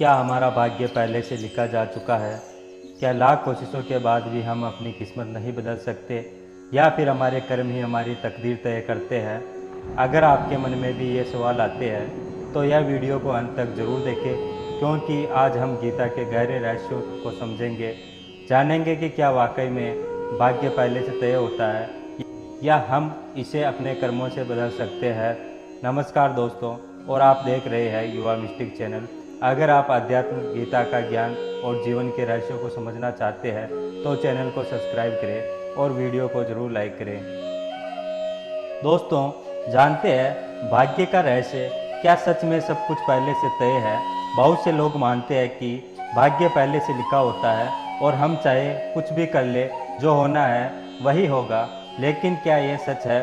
क्या हमारा भाग्य पहले से लिखा जा चुका है? क्या लाख कोशिशों के बाद भी हम अपनी किस्मत नहीं बदल सकते, या फिर हमारे कर्म ही हमारी तकदीर तय करते हैं? अगर आपके मन में भी ये सवाल आते हैं तो यह वीडियो को अंत तक ज़रूर देखें, क्योंकि आज हम गीता के गहरे रहस्यों को समझेंगे, जानेंगे कि क्या वाकई में भाग्य पहले से तय होता है या हम इसे अपने कर्मों से बदल सकते हैं। नमस्कार दोस्तों, और आप देख रहे हैं युवा मिस्टिक चैनल। अगर आप अध्यात्म, गीता का ज्ञान और जीवन के रहस्यों को समझना चाहते हैं तो चैनल को सब्सक्राइब करें और वीडियो को ज़रूर लाइक करें। दोस्तों, जानते हैं भाग्य का रहस्य? क्या सच में सब कुछ पहले से तय है? बहुत से लोग मानते हैं कि भाग्य पहले से लिखा होता है और हम चाहे कुछ भी कर ले, जो होना है वही होगा। लेकिन क्या ये सच है?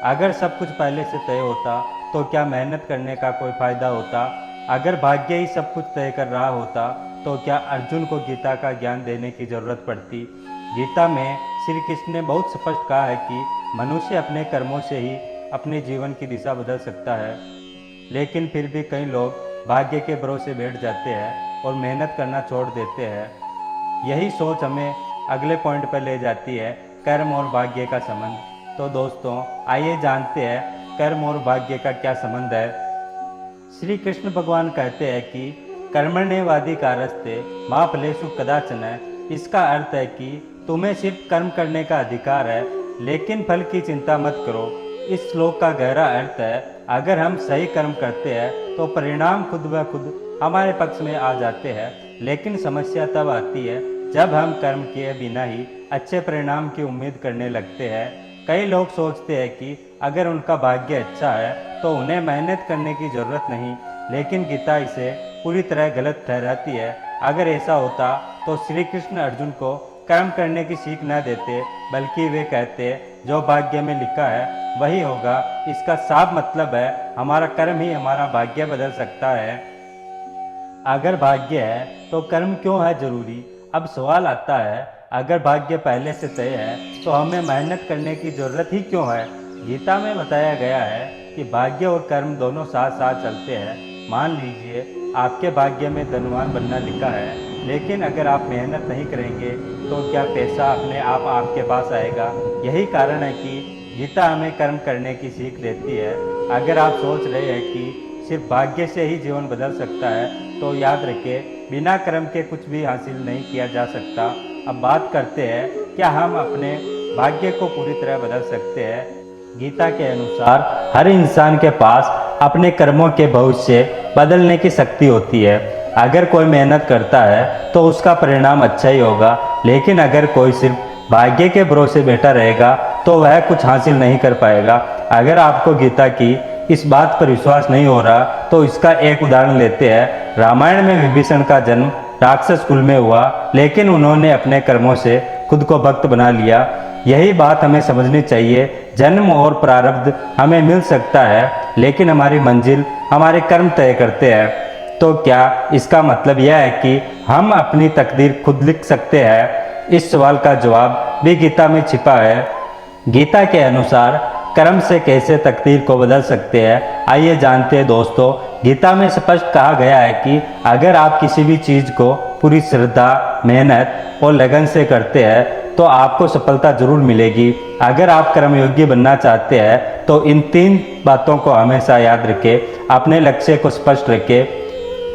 अगर सब कुछ पहले से तय होता तो क्या मेहनत करने का कोई फ़ायदा होता? अगर भाग्य ही सब कुछ तय कर रहा होता तो क्या अर्जुन को गीता का ज्ञान देने की ज़रूरत पड़ती? गीता में श्री कृष्ण ने बहुत स्पष्ट कहा है कि मनुष्य अपने कर्मों से ही अपने जीवन की दिशा बदल सकता है। लेकिन फिर भी कई लोग भाग्य के भरोसे बैठ जाते हैं और मेहनत करना छोड़ देते हैं। यही सोच हमें अगले पॉइंट पर ले जाती है, कर्म और भाग्य का संबंध। तो दोस्तों, आइए जानते हैं कर्म और भाग्य का क्या संबंध है। श्री कृष्ण भगवान कहते हैं कि कर्मण्येवाधिकारस्ते मा फलेषु कदाचन। इसका अर्थ है कि तुम्हें सिर्फ कर्म करने का अधिकार है, लेकिन फल की चिंता मत करो। इस श्लोक का गहरा अर्थ है, अगर हम सही कर्म करते हैं तो परिणाम खुद ब खुद हमारे पक्ष में आ जाते हैं। लेकिन समस्या तब आती है जब हम कर्म किए बिना ही अच्छे परिणाम की उम्मीद करने लगते हैं। कई लोग सोचते हैं कि अगर उनका भाग्य अच्छा है तो उन्हें मेहनत करने की ज़रूरत नहीं, लेकिन गीता इसे पूरी तरह गलत ठहराती है। अगर ऐसा होता तो श्री कृष्ण अर्जुन को कर्म करने की सीख न देते, बल्कि वे कहते जो भाग्य में लिखा है वही होगा। इसका साफ मतलब है हमारा कर्म ही हमारा भाग्य बदल सकता है। अगर भाग्य है तो कर्म क्यों है जरूरी? अब सवाल आता है, अगर भाग्य पहले से तय है तो हमें मेहनत करने की ज़रूरत ही क्यों है? गीता में बताया गया है कि भाग्य और कर्म दोनों साथ साथ चलते हैं। मान लीजिए आपके भाग्य में धनवान बनना लिखा है, लेकिन अगर आप मेहनत नहीं करेंगे तो क्या पैसा अपने आप आपके पास आएगा? यही कारण है कि गीता हमें कर्म करने की सीख देती है। अगर आप सोच रहे हैं कि सिर्फ भाग्य से ही जीवन बदल सकता है तो याद रखें, बिना कर्म के कुछ भी हासिल नहीं किया जा सकता। अब बात करते हैं, क्या हम अपने भाग्य को पूरी तरह बदल सकते हैं? गीता के अनुसार हर इंसान के पास अपने कर्मों के भविष्य बदलने की शक्ति होती है। अगर कोई मेहनत करता है तो उसका परिणाम अच्छा ही होगा, लेकिन अगर कोई सिर्फ भाग्य के भरोसे बैठा रहेगा तो वह कुछ हासिल नहीं कर पाएगा। अगर आपको गीता की इस बात पर विश्वास नहीं हो रहा तो इसका एक उदाहरण लेते हैं। रामायण में विभीषण का जन्म राक्षस कुल में हुआ, लेकिन उन्होंने अपने कर्मों से खुद को भक्त बना लिया। यही बात हमें समझनी चाहिए। जन्म और प्रारब्ध हमें मिल सकता है, लेकिन हमारी मंजिल हमारे कर्म तय करते हैं। तो क्या इसका मतलब यह है कि हम अपनी तकदीर खुद लिख सकते हैं? इस सवाल का जवाब भी गीता में छिपा है। गीता के अनुसार कर्म से कैसे तकदीर को बदल सकते हैं, आइए जानते हैं दोस्तों। गीता में स्पष्ट कहा गया है कि अगर आप किसी भी चीज़ को पूरी श्रद्धा, मेहनत और लगन से करते हैं तो आपको सफलता जरूर मिलेगी। अगर आप कर्मयोगी बनना चाहते हैं तो इन 3 बातों को हमेशा याद रखें। अपने लक्ष्य को स्पष्ट रखें,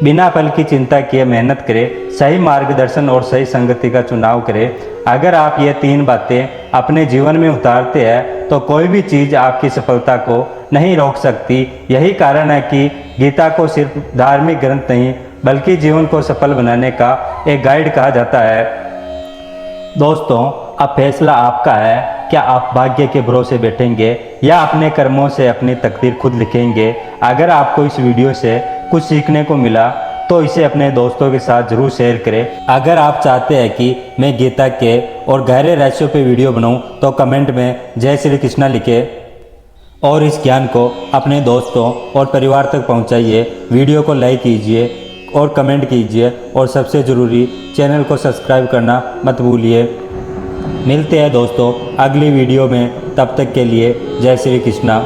बिना फल की चिंता किए मेहनत करें, सही मार्गदर्शन और सही संगति का चुनाव करें। अगर आप ये 3 बातें अपने जीवन में उतारते हैं तो कोई भी चीज़ आपकी सफलता को नहीं रोक सकती। यही कारण है कि गीता को सिर्फ धार्मिक ग्रंथ नहीं, बल्कि जीवन को सफल बनाने का एक गाइड कहा जाता है। दोस्तों, अब फैसला आपका है। क्या आप भाग्य के भरोसे बैठेंगे या अपने कर्मों से अपनी तकदीर खुद लिखेंगे? अगर आपको इस वीडियो से कुछ सीखने को मिला तो इसे अपने दोस्तों के साथ जरूर शेयर करें। अगर आप चाहते हैं कि मैं गीता के और गहरे रहस्यों पे वीडियो बनाऊं तो कमेंट में जय श्री कृष्णा लिखें और इस ज्ञान को अपने दोस्तों और परिवार तक पहुंचाइए। वीडियो को लाइक कीजिए और कमेंट कीजिए, और सबसे ज़रूरी चैनल को सब्सक्राइब करना मत भूलिए। मिलते हैं दोस्तों अगली वीडियो में, तब तक के लिए जय श्री कृष्णा।